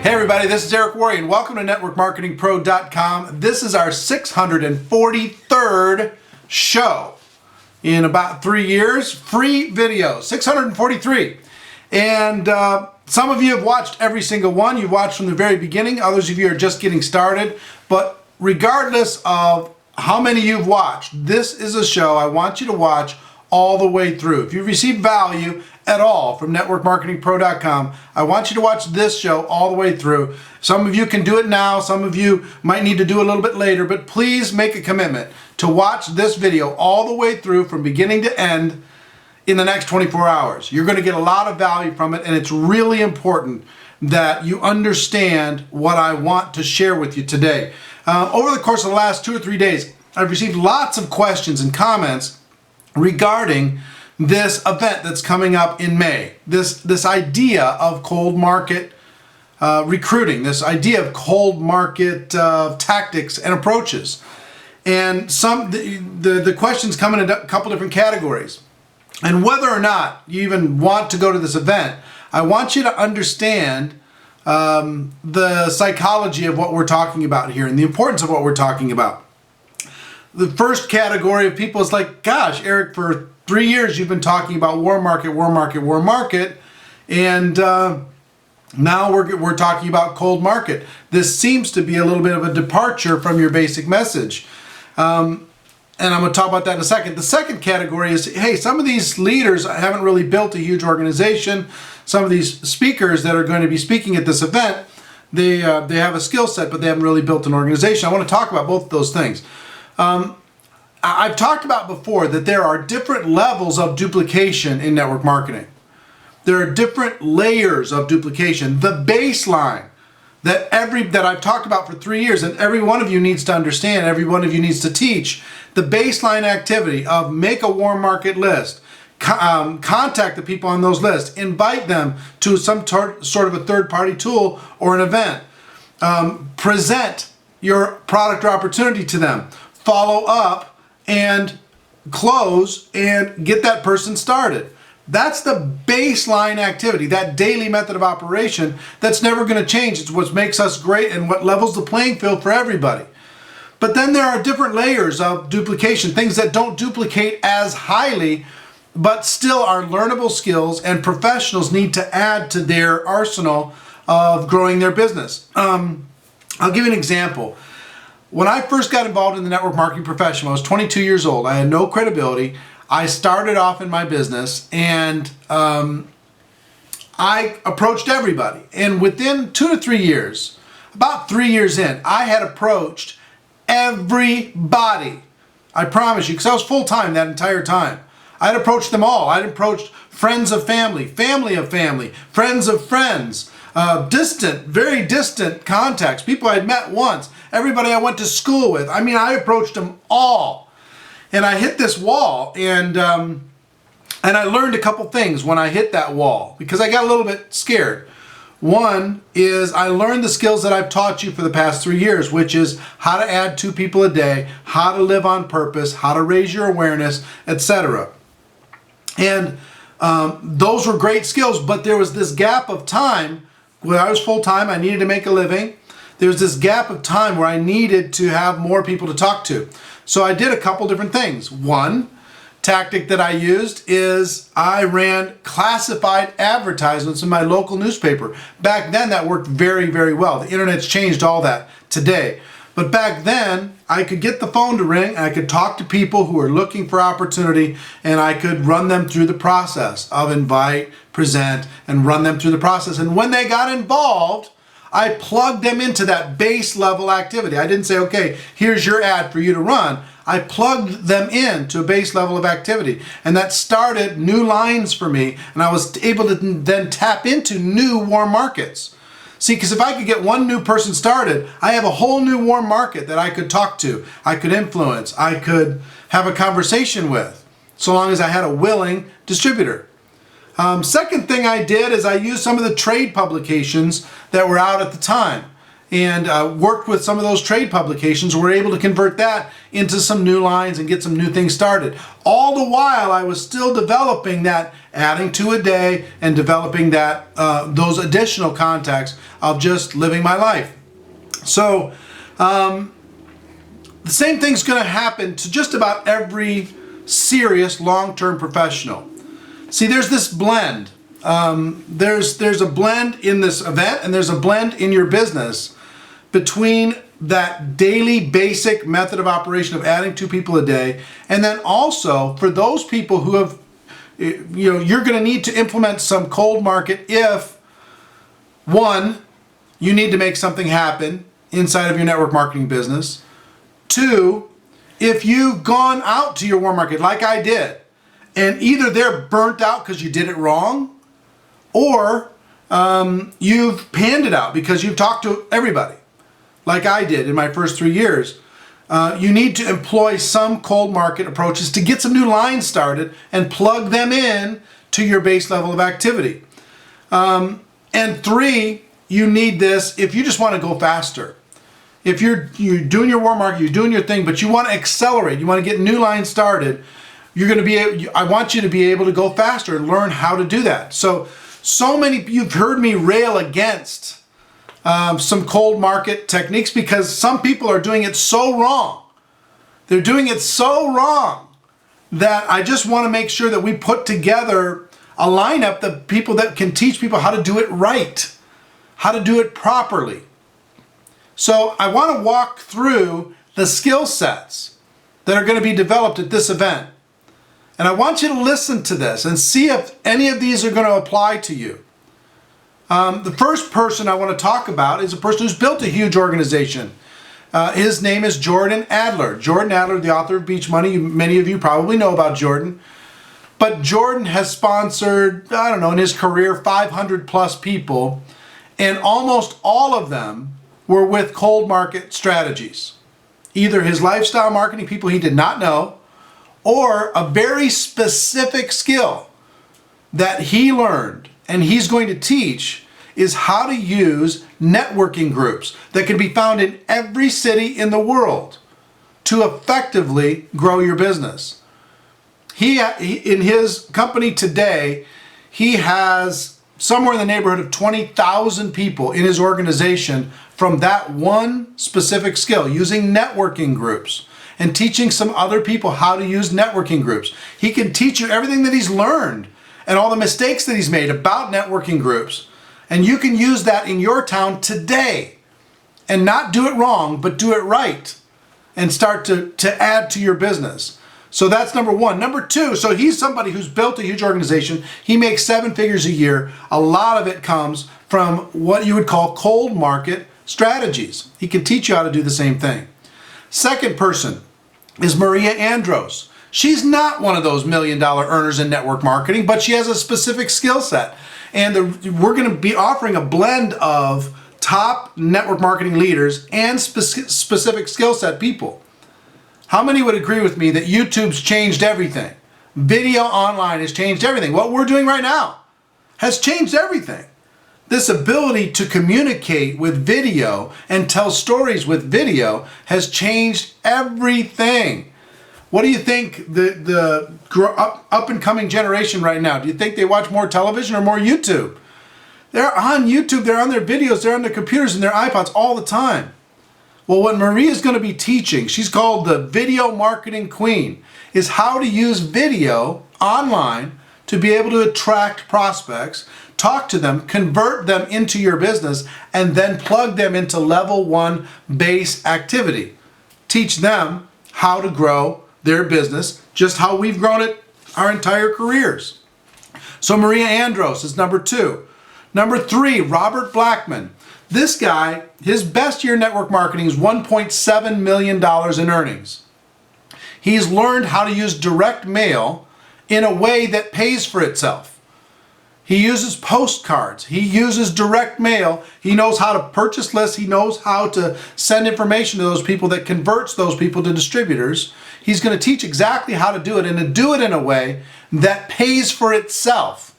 Hey everybody, this is Eric Worre and welcome to NetworkMarketingPro.com. This is our 643rd show in about 3 years. Free videos, 643. And some of you have watched every single one. You've watched from the very beginning. Others of you are just getting started. But regardless of how many you've watched, this is a show I want you to watch all the way through. If you've received value at all from NetworkMarketingPro.com, I want you to watch this show all the way through. Some of you can do it now, some of you might need to do it a little bit later, but please make a commitment to watch this video all the way through from beginning to end in the next 24 hours. You're going to get a lot of value from it, and it's really important that you understand what I want to share with you today. Over the course of the last 2 or 3 days, I've received lots of questions and comments regarding this event that's coming up in May. This idea of cold market recruiting, this idea of cold market tactics and approaches. And the questions come in a couple different categories. And whether or not you even want to go to this event, I want you to understand the psychology of what we're talking about here and the importance of what we're talking about. The first category of people is like, gosh, Eric, for 3 years you've been talking about war market, and now we're talking about cold market. This seems to be a little bit of a departure from your basic message. And I'm going to talk about that in a second. The second category is, hey, some of these leaders haven't really built a huge organization. Some of these speakers that are going to be speaking at this event, they have a skill set, but they haven't really built an organization. I want to talk about both of those things. I've talked about before that there are different levels of duplication in network marketing. There are different layers of duplication. The baseline that I've talked about for 3 years, and every one of you needs to understand, every one of you needs to teach, the baseline activity of make a warm market list, contact the people on those lists, invite them to some sort of a third-party tool or an event, present your product or opportunity to them, follow up and close and get that person started. That's the baseline activity, that daily method of operation that's never going to change. It's what makes us great and what levels the playing field for everybody. But then there are different layers of duplication, things that don't duplicate as highly, but still are learnable skills and professionals need to add to their arsenal of growing their business. I'll give you an example. When I first got involved in the network marketing profession, I was 22 years old. I had no credibility. I started off in my business and I approached everybody. And within 2 to 3 years, about 3 years in, I had approached everybody. I promise you, because I was full-time that entire time. I'd approached them all. I'd approached friends of family, family of family, friends of friends, distant, very distant contacts, people I'd met once, everybody I went to school with. I mean, I approached them all. And I hit this wall, and I learned a couple things when I hit that wall, because I got a little bit scared. One is I learned the skills that I've taught you for the past 3 years, which is how to add 2 people a day, how to live on purpose, how to raise your awareness, etc. And those were great skills, but there was this gap of time where I was full-time, I needed to make a living. There was this gap of time where I needed to have more people to talk to. So I did a couple different things. One tactic that I used is I ran classified advertisements in my local newspaper. Back then that worked very, very well. The internet's changed all that today. But back then, I could get the phone to ring, and I could talk to people who were looking for opportunity, and I could run them through the process of invite, present, and run them through the process. And when they got involved, I plugged them into that base level activity. I didn't say, okay, here's your ad for you to run. I plugged them into a base level of activity, and that started new lines for me, and I was able to then tap into new warm markets. See, because if I could get one new person started, I have a whole new warm market that I could talk to, I could influence, I could have a conversation with, so long as I had a willing distributor. Second thing I did is I used some of the trade publications that were out at the time. and worked with some of those trade publications. We're able to convert that into some new lines and get some new things started. All the while, I was still developing that, adding 2 a day and developing that those additional contacts of just living my life. So the same thing's going to happen to just about every serious long-term professional. See, there's this blend. There's a blend in this event, and there's a blend in your business between that daily basic method of operation of adding 2 people a day, and then also for those people who have, you're going to need to implement some cold market if, 1, you need to make something happen inside of your network marketing business. 2, if you've gone out to your warm market like I did, and either they're burnt out because you did it wrong, or you've panned it out because you've talked to everybody, like I did in my first 3 years. You need to employ some cold market approaches to get some new lines started and plug them in to your base level of activity. And 3, you need this if you just want to go faster. If you're doing your warm market, you're doing your thing, but you want to accelerate, you want to get new lines started, I want you to be able to go faster and learn how to do that. So many, you've heard me rail against some cold market techniques because some people are doing it so wrong. They're doing it so wrong that I just want to make sure that we put together a lineup of people that can teach people how to do it right, how to do it properly. So I want to walk through the skill sets that are going to be developed at this event. And I want you to listen to this and see if any of these are going to apply to you. The first person I want to talk about is a person who's built a huge organization. His name is Jordan Adler. Jordan Adler, the author of Beach Money. Many of you probably know about Jordan. But Jordan has sponsored, I don't know, in his career, 500 plus people. And almost all of them were with cold market strategies. Either his lifestyle marketing, people he did not know, or a very specific skill that he learned and he's going to teach is how to use networking groups that can be found in every city in the world to effectively grow your business. He in his company today, he has somewhere in the neighborhood of 20,000 people in his organization from that one specific skill, using networking groups and teaching some other people how to use networking groups. He can teach you everything that he's learned and all the mistakes that he's made about networking groups. And you can use that in your town today and not do it wrong, but do it right and start to add to your business. So that's number 1. Number 2, so he's somebody who's built a huge organization. He makes 7 figures a year. A lot of it comes from what you would call cold market strategies. He can teach you how to do the same thing. Second person is Maria Andros. She's not one of those $1 million earners in network marketing, but she has a specific skill set. And we're going to be offering a blend of top network marketing leaders and specific skill set people. How many would agree with me that YouTube's changed everything? Video online has changed everything. What we're doing right now has changed everything. This ability to communicate with video and tell stories with video has changed everything. What do you think the up and coming generation right now? Do you think they watch more television or more YouTube? They're on YouTube, they're on their videos, they're on their computers and their iPods all the time. Well, what Maria's going to be teaching, she's called the Video Marketing Queen, is how to use video online to be able to attract prospects, talk to them, convert them into your business, and then plug them into level 1 base activity. Teach them how to grow their business, just how we've grown it our entire careers. So Maria Andros is number 2. Number 3, Robert Blackman. This guy, his best year in network marketing is $1.7 million in earnings. He's learned how to use direct mail in a way that pays for itself. He uses postcards. He uses direct mail. He knows how to purchase lists. He knows how to send information to those people that converts those people to distributors. He's going to teach exactly how to do it and to do it in a way that pays for itself.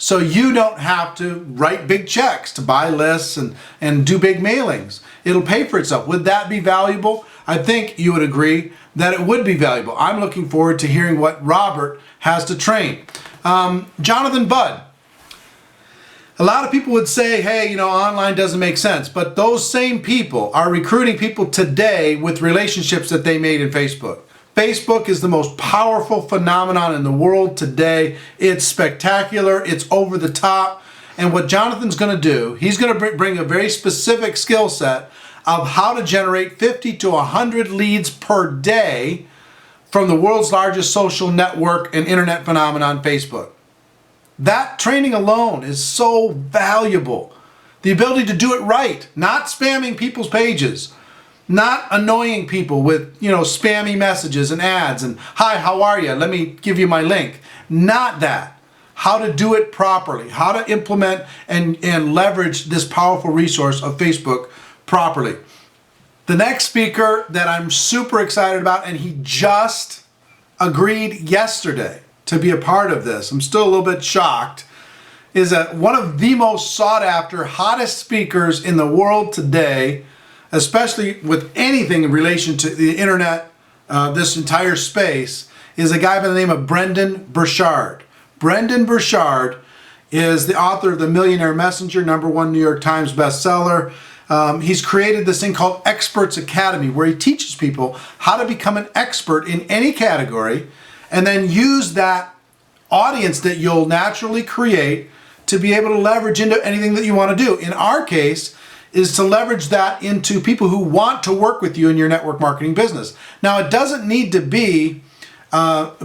So you don't have to write big checks to buy lists and do big mailings. It'll pay for itself. Would that be valuable? I think you would agree that it would be valuable. I'm looking forward to hearing what Robert has to train. Jonathan Budd. A lot of people would say, hey, online doesn't make sense. But those same people are recruiting people today with relationships that they made in Facebook. Facebook is the most powerful phenomenon in the world today. It's spectacular. It's over the top. And what Jonathan's going to do, he's going to bring a very specific skill set of how to generate 50 to 100 leads per day from the world's largest social network and internet phenomenon, Facebook. That training alone is so valuable. The ability to do it right, not spamming people's pages, not annoying people with, spammy messages and ads and, hi, how are you? Let me give you my link. Not that. How to do it properly, how to implement and leverage this powerful resource of Facebook properly. The next speaker that I'm super excited about, and he just agreed yesterday to be a part of this, I'm still a little bit shocked, is one of the most sought after, hottest speakers in the world today, especially with anything in relation to the internet, this entire space, is a guy by the name of Brendon Burchard. Brendon Burchard is the author of The Millionaire Messenger, #1 New York Times bestseller. He's created this thing called Experts Academy, where he teaches people how to become an expert in any category and then use that audience that you'll naturally create to be able to leverage into anything that you want to do. In our case, is to leverage that into people who want to work with you in your network marketing business. Now, it doesn't need to be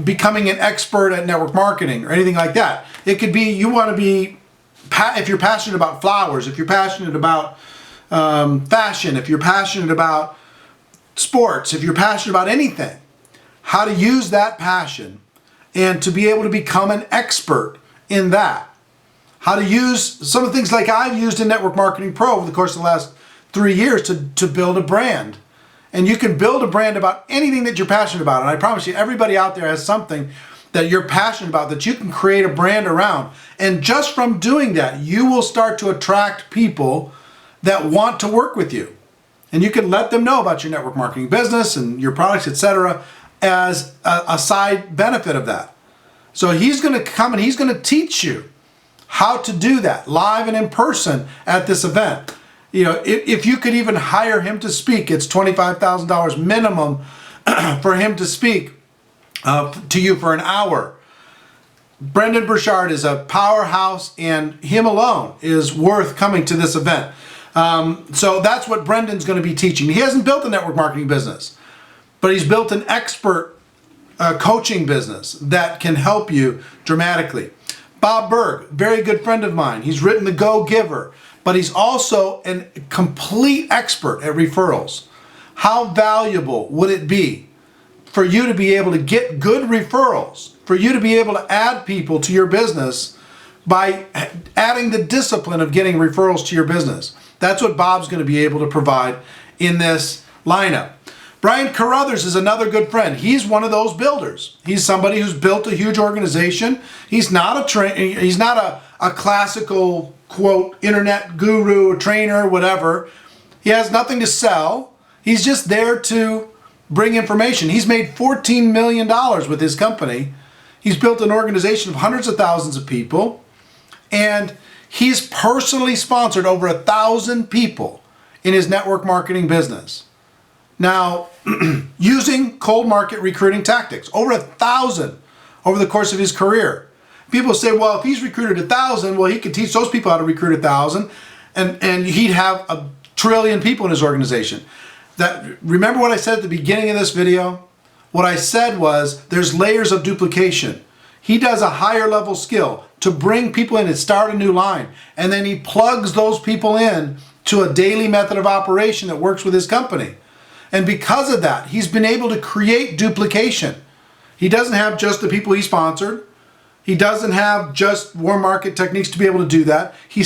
becoming an expert at network marketing or anything like that. It could be you want to be, if you're passionate about flowers, if you're passionate about fashion, if you're passionate about sports, if you're passionate about anything, how to use that passion and to be able to become an expert in that. How to use some of the things like I've used in Network Marketing Pro over the course of the last 3 years to build a brand. And you can build a brand about anything that you're passionate about. And I promise you, everybody out there has something that you're passionate about that you can create a brand around. And just from doing that, you will start to attract people that want to work with you. And you can let them know about your network marketing business and your products, etc., as a side benefit of that. So he's going to come and he's going to teach you how to do that live and in person at this event. If you could even hire him to speak, it's $25,000 minimum for him to speak to you for an hour. Brendon Burchard is a powerhouse, and him alone is worth coming to this event. So that's what Brendon's going to be teaching. He hasn't built a network marketing business, but he's built an expert coaching business that can help you dramatically. Bob Berg, very good friend of mine. He's written The Go Giver, but he's also a complete expert at referrals. How valuable would it be for you to be able to get good referrals, for you to be able to add people to your business by adding the discipline of getting referrals to your business? That's what Bob's going to be able to provide in this lineup. Brian Carruthers is another good friend. He's one of those builders. He's somebody who's built a huge organization. He's not a classical, quote, internet guru, trainer, whatever. He has nothing to sell. He's just there to bring information. He's made $14 million with his company. He's built an organization of hundreds of thousands of people. And he's personally sponsored over 1,000 people in his network marketing business. Now, using cold market recruiting tactics, over 1,000 over the course of his career. People say, well, if he's recruited 1,000, well, he could teach those people how to recruit 1,000, and he'd have 1 trillion people in his organization. Remember what I said at the beginning of this video? What I said was there's layers of duplication. He does a higher level skill to bring people in and start a new line, and then he plugs those people in to a daily method of operation that works with his company. And because of that, he's been able to create duplication. He doesn't have just the people he sponsored. He doesn't have just warm market techniques to be able to do that. He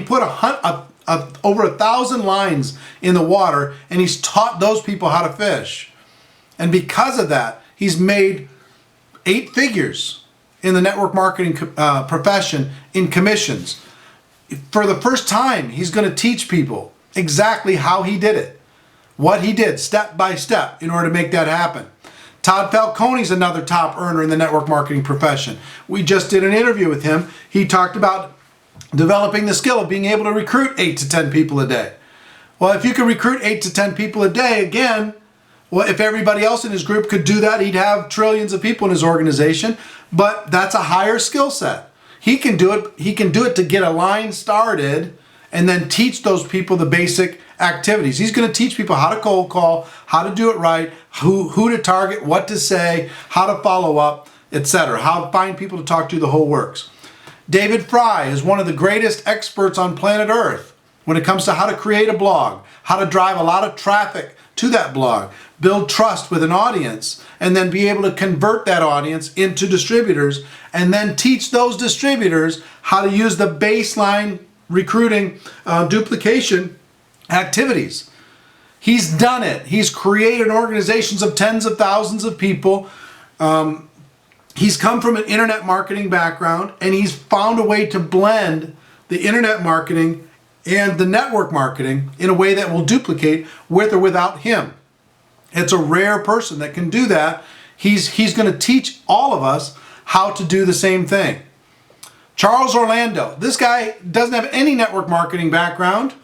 put over 1,000 lines in the water, and he's taught those people how to fish. And because of that, he's made 8 figures in the network marketing profession in commissions. For the first time, he's going to teach people exactly how he did it, what he did step by step in order to make that happen. Todd Falcone's another top earner in the network marketing profession. We just did an interview with him. He talked about developing the skill of being able to recruit 8 to 10 people a day. Well, if you could recruit 8 to 10 people a day, again, well, if everybody else in his group could do that, he'd have trillions of people in his organization, but that's a higher skill set. He can do it. He can do it to get a line started and then teach those people the basic activities. He's going to teach people how to cold call, how to do it right, who to target, what to say, how to follow up, etc. How to find people to talk to, the whole works. David Fry is one of the greatest experts on planet Earth when it comes to how to create a blog, how to drive a lot of traffic to that blog, build trust with an audience, and then be able to convert that audience into distributors, and then teach those distributors how to use the baseline recruiting duplication activities. He's done it. He's created organizations of tens of thousands of people. He's come from an internet marketing background, and he's found a way to blend the internet marketing and the network marketing in a way that will duplicate with or without him. It's a rare person that can do that. He's going to teach all of us how to do the same thing. Charles Orlando. This guy doesn't have any network marketing background,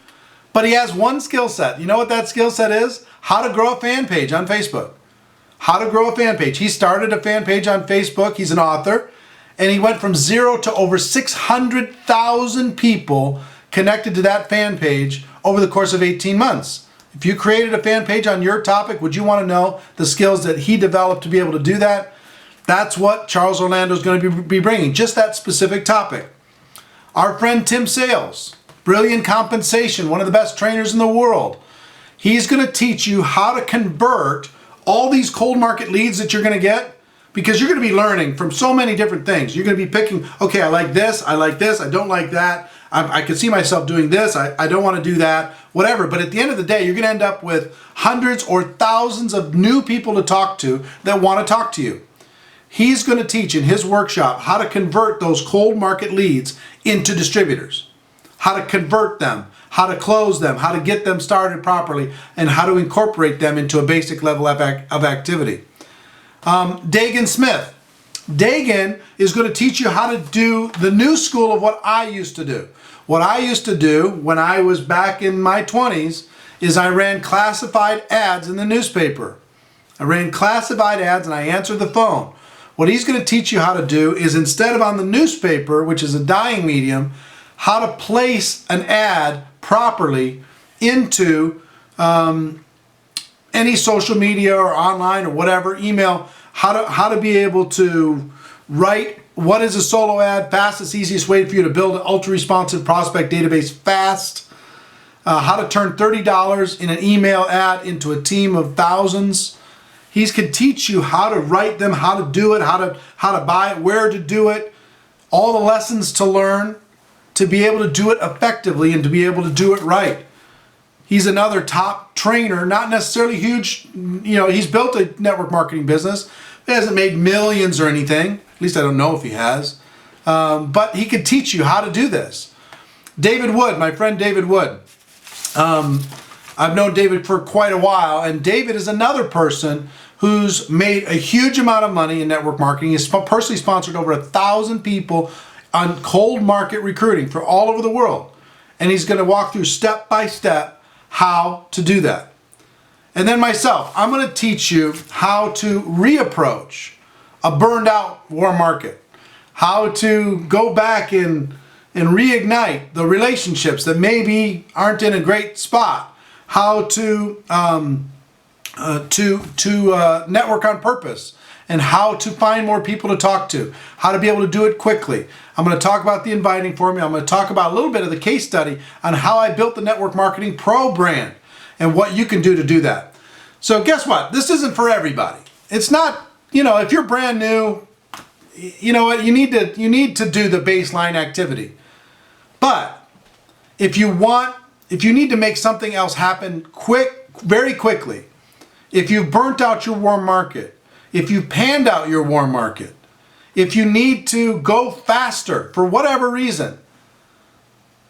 but he has one skill set. You know what that skill set is? How to grow a fan page on Facebook. How to grow a fan page. He started a fan page on Facebook. He's an author, and he went from 0 to over 600,000 people connected to that fan page over the course of 18 months. If you created a fan page on your topic, would you want to know the skills that he developed to be able to do that? That's what Charles Orlando is going to be bringing, just that specific topic. Our friend Tim Sales, Brilliant Compensation, one of the best trainers in the world. He's going to teach you how to convert all these cold market leads that you're going to get, because you're going to be learning from so many different things. You're going to be picking, okay, I like this, I don't like that. I could see myself doing this, I don't want to do that, whatever. But at the end of the day, you're going to end up with hundreds or thousands of new people to talk to that want to talk to you. He's going to teach in his workshop how to convert those cold market leads into distributors, how to convert them, how to close them, how to get them started properly, and how to incorporate them into a basic level of activity. Dagan Smith. Dagan is going to teach you how to do the new school of what I used to do. What I used to do when I was back in my 20s is I ran classified ads in the newspaper. I ran classified ads and I answered the phone. What he's going to teach you how to do is, instead of on the newspaper, which is a dying medium, how to place an ad properly into any social media or online or whatever, email, how to be able to write what is a solo ad, fastest, easiest way for you to build an ultra-responsive prospect database fast, how to turn $30 in an email ad into a team of thousands. He can teach you how to write them, how to do it, how to buy it, where to do it, all the lessons to learn to be able to do it effectively and to be able to do it right. He's another top trainer, not necessarily huge. You know, he's built a network marketing business. He hasn't made millions or anything. At least I don't know if he has. But he could teach you how to do this. David Wood, my friend David Wood. I've known David for quite a while, and David is another person who's made a huge amount of money in network marketing. He's personally sponsored over 1,000 people on cold market recruiting for all over the world. And he's going to walk through step by step how to do that. And then myself, I'm going to teach you how to reapproach a burned out warm market, how to go back and reignite the relationships that maybe aren't in a great spot, how to network on purpose, and how to find more people to talk to, how to be able to do it quickly. I'm going to talk about the inviting formula. I'm going to talk about a little bit of the case study on how I built the Network Marketing Pro brand and what you can do to do that. So guess what? This isn't for everybody. It's not, if you're brand new, you know what, you need to do the baseline activity. But if you need to make something else happen very quickly, if you've burnt out your warm market, if you've panned out your warm market, if you need to go faster for whatever reason,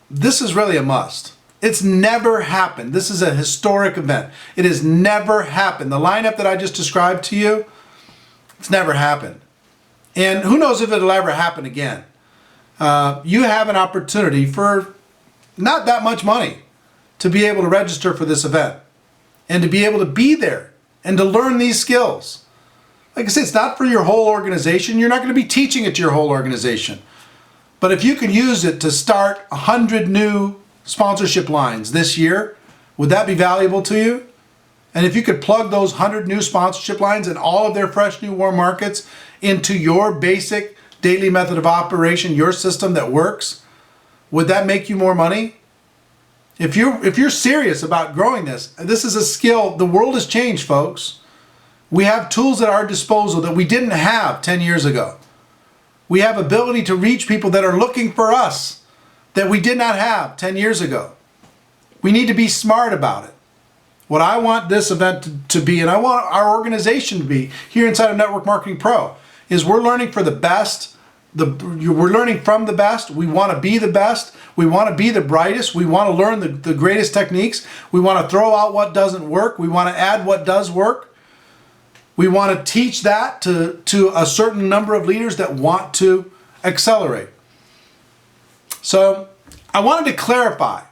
this is really a must. It's never happened. This is a historic event. It has never happened. The lineup that I just described to you, it's never happened. And who knows if it'll ever happen again. You have an opportunity for not that much money to be able to register for this event and to be able to be there and to learn these skills. Like I said, it's not for your whole organization. You're not going to be teaching it to your whole organization. But if you can use it to start 100 new sponsorship lines this year, would that be valuable to you? And if you could plug those 100 new sponsorship lines and all of their fresh new warm markets into your basic daily method of operation, your system that works, would that make you more money? If you're serious about growing this is a skill. The world has changed, folks. We have tools at our disposal that we didn't have 10 years ago. We have ability to reach people that are looking for us that we did not have 10 years ago. We need to be smart about it. What I want this event to be, and I want our organization to be here inside of Network Marketing Pro, is we're learning for the best. We're learning from the best. We want to be the best. We want to be the brightest. We want to learn the greatest techniques. We want to throw out what doesn't work. We want to add what does work. We want to teach that to a certain number of leaders that want to accelerate. So I wanted to clarify,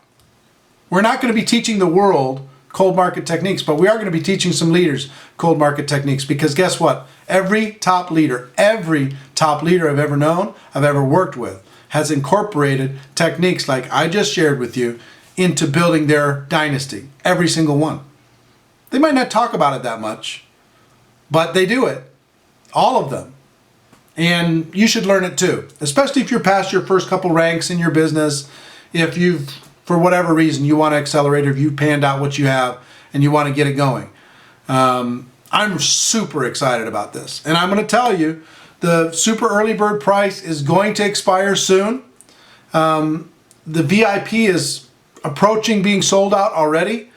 we're not going to be teaching the world cold market techniques, but we are going to be teaching some leaders cold market techniques, because guess what? Every top leader I've ever known, I've ever worked with, has incorporated techniques like I just shared with you into building their dynasty. Every single one. They might not talk about it that much, but they do it. All of them. And you should learn it too, especially if you're past your first couple ranks in your business. If you've, for whatever reason, you want to accelerate, or if you've panned out what you have and you want to get it going. I'm super excited about this. And I'm going to tell you, the super early bird price is going to expire soon. The VIP is approaching being sold out already.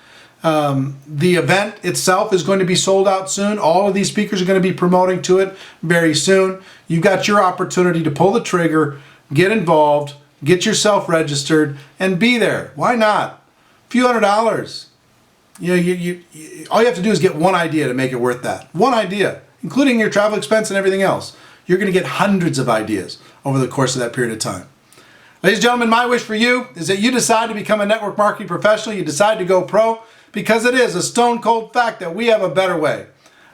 The event itself is going to be sold out soon. All of these speakers are going to be promoting to it very soon. You've got your opportunity to pull the trigger, get involved, get yourself registered, and be there. Why not? A few $100s. You know, all you have to do is get one idea to make it worth that. One idea, including your travel expense and everything else. You're going to get hundreds of ideas over the course of that period of time. Ladies and gentlemen, my wish for you is that you decide to become a network marketing professional. You decide to go pro, because it is a stone cold fact that we have a better way.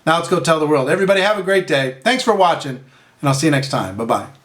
Now let's go tell the world. Everybody have a great day. Thanks for watching, and I'll see you next time. Bye-bye.